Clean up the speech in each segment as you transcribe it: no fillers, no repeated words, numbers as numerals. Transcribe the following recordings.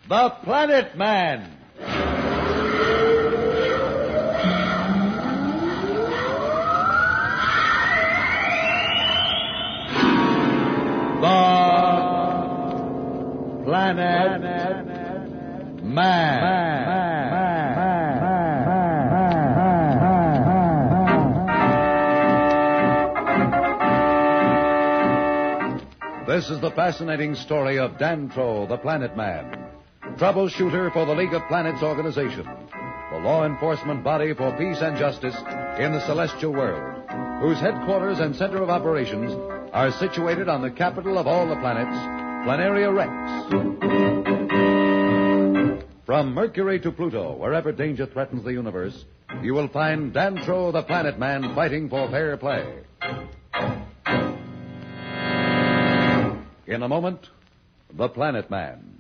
The Planet Man. The Planet Man. This is the fascinating story of Dantro, the Planet Man, troubleshooter for the League of Planets organization, the law enforcement body for peace and justice in the celestial world, whose headquarters and center of operations are situated on the capital of all the planets, Planeteer Rex. From Mercury to Pluto, wherever danger threatens the universe, you will find Dantro, the Planet Man, fighting for fair play. In a moment, The Planet Man.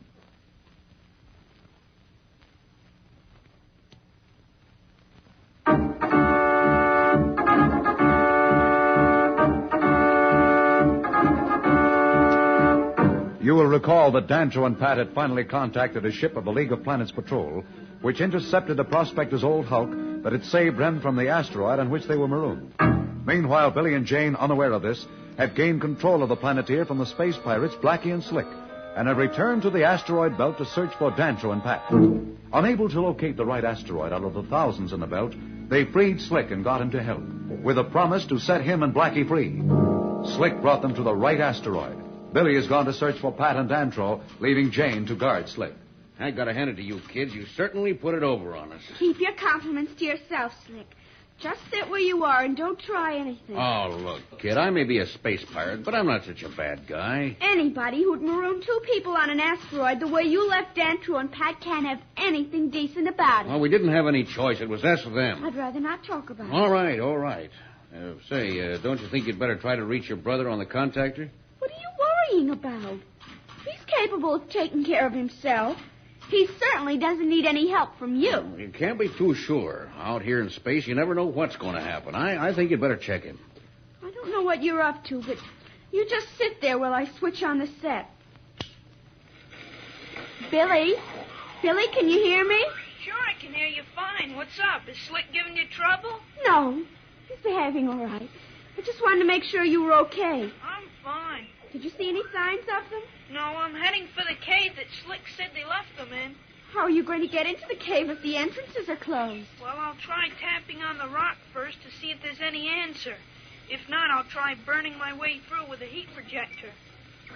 You will recall that Dantro and Pat had finally contacted a ship of the League of Planets Patrol, which intercepted the prospector's old hulk that had saved them from the asteroid on which they were marooned. Meanwhile, Billy and Jane, unaware of this, had gained control of the Planeteer from the space pirates Blackie and Slick, and had returned to the asteroid belt to search for Dantro and Pat. Unable to locate the right asteroid out of the thousands in the belt, they freed Slick and got him to help, with a promise to set him and Blackie free. Slick brought them to the right asteroid. Billy has gone to search for Pat and Dantro, leaving Jane to guard Slick. I gotta hand it to you, kids. You certainly put it over on us. Keep your compliments to yourself, Slick. Just sit where you are and don't try anything. Oh, look, kid, I may be a space pirate, but I'm not such a bad guy. Anybody who'd maroon two people on an asteroid the way you left Dantro and Pat can't have anything decent about it. Well, we didn't have any choice. It was us or them. I'd rather not talk about it. All right. Don't you think you'd better try to reach your brother on the contactor? What are you worrying about? He's capable of taking care of himself. He certainly doesn't need any help from you. You can't be too sure. Out here in space, you never know what's going to happen. I think you'd better check him. I don't know what you're up to, but you just sit there while I switch on the set. Billy? Billy, can you hear me? Sure, I can hear you fine. What's up? Is Slick giving you trouble? No. He's behaving all right. I just wanted to make sure you were okay. I'm fine. Did you see any signs of them? No, I'm heading for the cave that Slick said they left them in. How are you going to get into the cave if the entrances are closed? Well, I'll try tapping on the rock first to see if there's any answer. If not, I'll try burning my way through with a heat projector.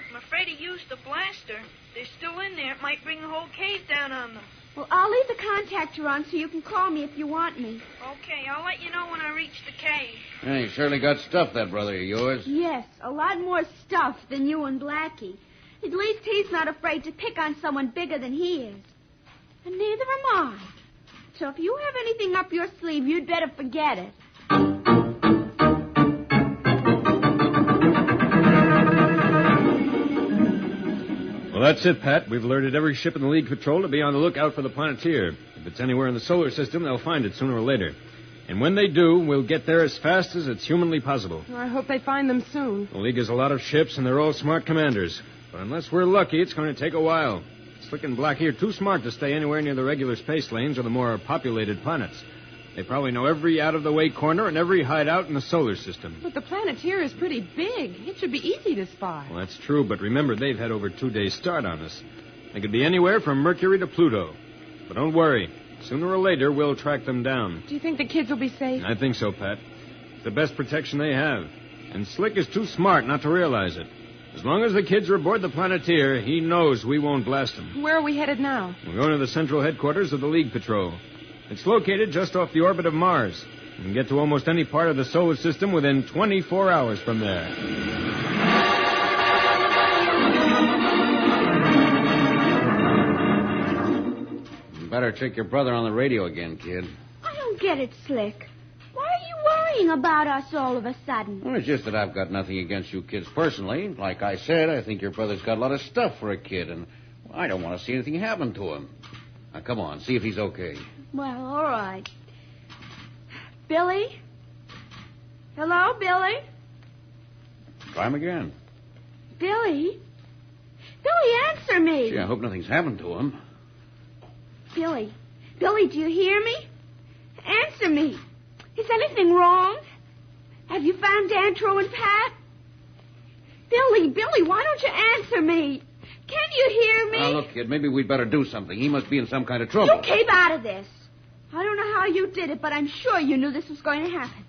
I'm afraid he used the blaster. They're still in there. It might bring the whole cave down on them. Well, I'll leave the contactor on so you can call me if you want me. Okay, I'll let you know when I reach the cave. Yeah, you certainly got stuff, that brother of yours. Yes, a lot more stuff than you and Blackie. At least he's not afraid to pick on someone bigger than he is. And neither am I. So if you have anything up your sleeve, you'd better forget it. Well, that's it, Pat. We've alerted every ship in the League Patrol to be on the lookout for the Planeteer. If it's anywhere in the solar system, they'll find it sooner or later. And when they do, we'll get there as fast as it's humanly possible. I hope they find them soon. The League has a lot of ships, and they're all smart commanders. But unless we're lucky, it's going to take a while. Slick and Blackie are too smart to stay anywhere near the regular space lanes or the more populated planets. They probably know every out-of-the-way corner and every hideout in the solar system. But the Planeteer is pretty big. It should be easy to spy. Well, that's true, but remember, they've had over 2 days' start on us. They could be anywhere from Mercury to Pluto. But don't worry. Sooner or later, we'll track them down. Do you think the kids will be safe? I think so, Pat. It's the best protection they have. And Slick is too smart not to realize it. As long as the kids are aboard the Planeteer, he knows we won't blast them. Where are we headed now? We're going to the central headquarters of the League Patrol. It's located just off the orbit of Mars. You can get to almost any part of the solar system within 24 hours from there. You better check your brother on the radio again, kid. I don't get it, Slick. Why are you worrying about us all of a sudden? Well, it's just that I've got nothing against you kids personally. Like I said, I think your brother's got a lot of stuff for a kid, and I don't want to see anything happen to him. Now, come on, see if he's okay. Well, all right. Billy? Hello, Billy? Try him again. Billy? Billy, answer me. Gee, I hope nothing's happened to him. Billy. Billy, do you hear me? Answer me. Is anything wrong? Have you found Dantro and Pat? Billy, why don't you answer me? Can you hear me? Now, look, kid, maybe we'd better do something. He must be in some kind of trouble. You keep out of this. I don't know how you did it, but I'm sure you knew this was going to happen.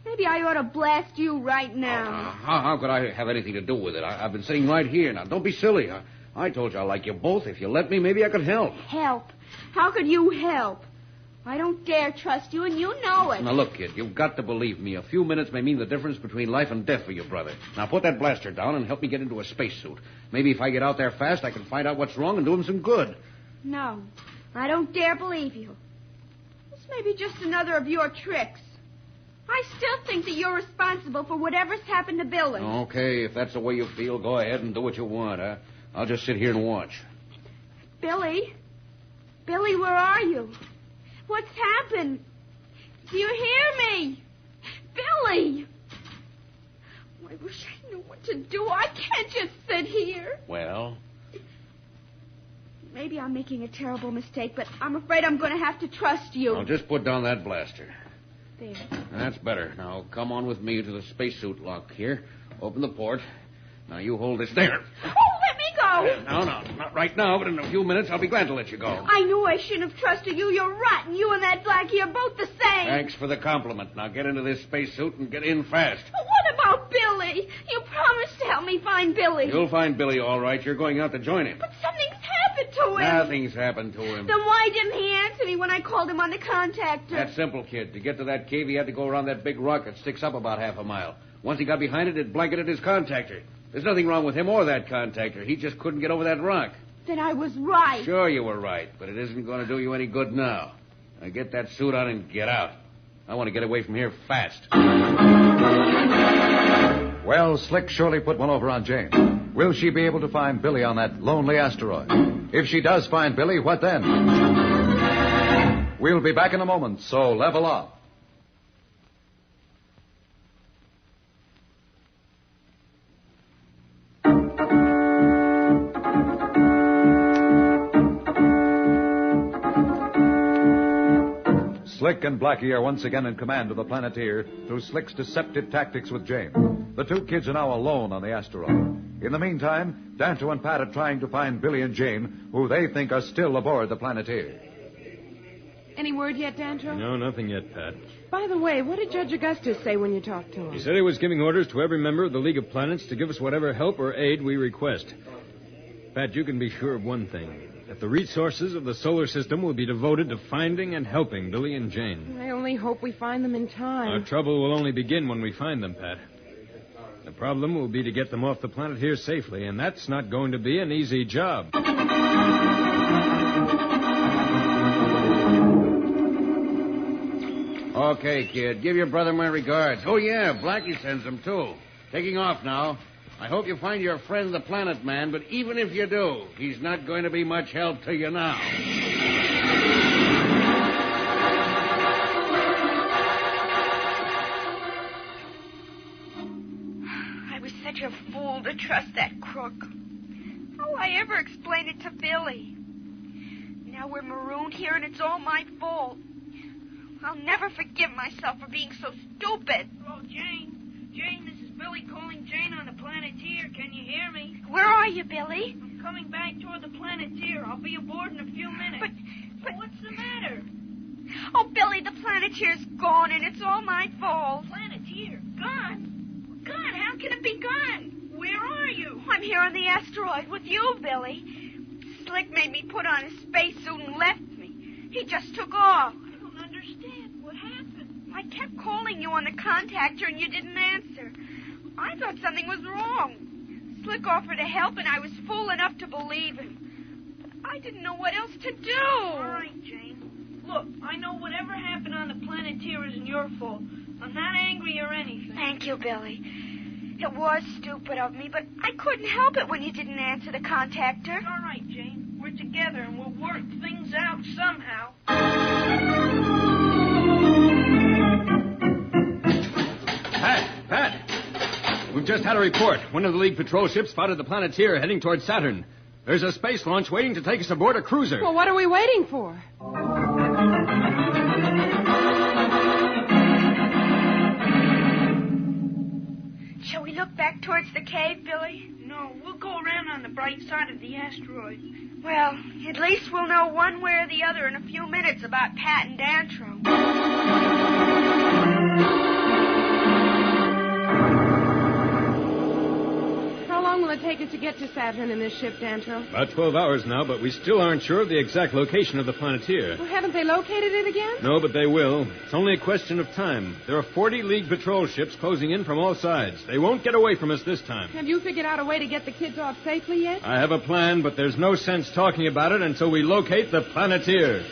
Maybe I ought to blast you right now. How could I have anything to do with it? I've been sitting right here. Now, don't be silly. I told you I like you both. If you let me, maybe I could help. Help? How could you help? I don't dare trust you, and you know it. Now, look, kid, you've got to believe me. A few minutes may mean the difference between life and death for your brother. Now, put that blaster down and help me get into a spacesuit. Maybe if I get out there fast, I can find out what's wrong and do him some good. No, I don't dare believe you. This may be just another of your tricks. I still think that you're responsible for whatever's happened to Billy. Okay, if that's the way you feel, go ahead and do what you want, huh? I'll just sit here and watch. Billy, where are you? What's happened? Do you hear me? Billy! Oh, I wish I knew what to do. I can't just sit here. Well? Maybe I'm making a terrible mistake, but I'm afraid I'm going to have to trust you. Now, just put down that blaster. There. That's better. Now, come on with me to the spacesuit lock here. Open the port. Now, you hold this there. Oh, let me go! No, not right now, but in a few minutes I'll be glad to let you go. I knew I shouldn't have trusted you. You're rotten. You and that Blackie are both the same. Thanks for the compliment. Now, get into this spacesuit and get in fast. But what about Billy? You promised to help me find Billy. You'll find Billy all right. You're going out to join him. But something's happened to him. Nothing's happened to him. Then why didn't he answer me when I called him on the contactor? That's simple, kid. To get to that cave, he had to go around that big rock that sticks up about half a mile. Once he got behind it, it blanketed his contactor. There's nothing wrong with him or that contactor. He just couldn't get over that rock. Then I was right. Sure you were right, but it isn't going to do you any good now. Now get that suit on and get out. I want to get away from here fast. Well, Slick surely put one over on Jane. Will she be able to find Billy on that lonely asteroid? If she does find Billy, what then? We'll be back in a moment, so level off. Slick and Blackie are once again in command of the Planeteer through Slick's deceptive tactics with Jane. The two kids are now alone on the asteroid. In the meantime, Danto and Pat are trying to find Billy and Jane, who they think are still aboard the Planeteer. Any word yet, Dantro? No, nothing yet, Pat. By the way, what did Judge Augustus say when you talked to him? He said he was giving orders to every member of the League of Planets to give us whatever help or aid we request. Pat, you can be sure of one thing. That the resources of the solar system will be devoted to finding and helping Billy and Jane. I only hope we find them in time. Our trouble will only begin when we find them, Pat. The problem will be to get them off the planet here safely, and that's not going to be an easy job. Okay, kid. Give your brother my regards. Oh, yeah, Blackie sends them, too. Taking off now. I hope you find your friend the Planet Man, but even if you do, he's not going to be much help to you now. I was such a fool to trust that crook. How will I ever explain it to Billy? Now we're marooned here and it's all my fault. I'll never forgive myself for being so stupid. Oh, Jane, this is Billy calling Jane on the Planeteer. Can you hear me? Where are you, Billy? I'm coming back toward the Planeteer. I'll be aboard in a few minutes. But what's the matter? Oh, Billy, the Planeteer's gone, and it's all my fault. Planeteer? Gone? Gone? How can it be gone? Where are you? I'm here on the asteroid with you, Billy. Slick made me put on a spacesuit and left me. He just took off. I don't understand. What happened? I kept calling you on the contactor, and you didn't answer. I thought something was wrong. Slick offered to help, and I was fool enough to believe him. But I didn't know what else to do. All right, Jane. Look, I know whatever happened on the Planeteer isn't your fault. I'm not angry or anything. Thank you, Billy. It was stupid of me, but I couldn't help it when you didn't answer the contactor. It's all right, Jane. We're together, and we'll work things out somehow. Pat! We've just had a report. One of the League patrol ships spotted the Planeteer heading toward Saturn. There's a space launch waiting to take us aboard a cruiser. Well, what are we waiting for? Shall we look back towards the cave, Billy? No, we'll go around on the bright side of the asteroid. Well, at least we'll know one way or the other in a few minutes about Pat and Dantro. How long will it take us to get to Saturn in this ship, Dantro? About 12 hours now, but we still aren't sure of the exact location of the Planeteer. Well, haven't they located it again? No, but they will. It's only a question of time. There are 40 League patrol ships closing in from all sides. They won't get away from us this time. Have you figured out a way to get the kids off safely yet? I have a plan, but there's no sense talking about it until we locate the Planeteer.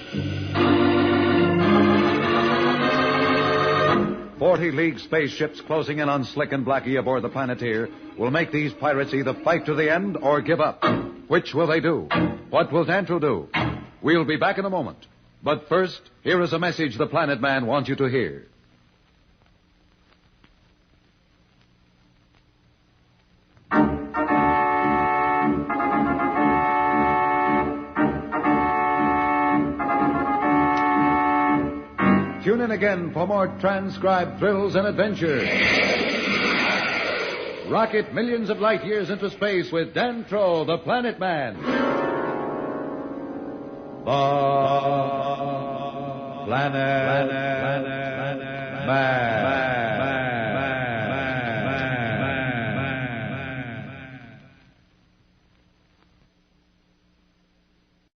40 League spaceships closing in on Slick and Blackie aboard the Planeteer will make these pirates either fight to the end or give up. Which will they do? What will Dantro do? We'll be back in a moment. But first, here is a message the Planet Man wants you to hear. Tune in again for more transcribed thrills and adventures. Rocket millions of light years into space with Dantro, the Planet Man. The Planet Man.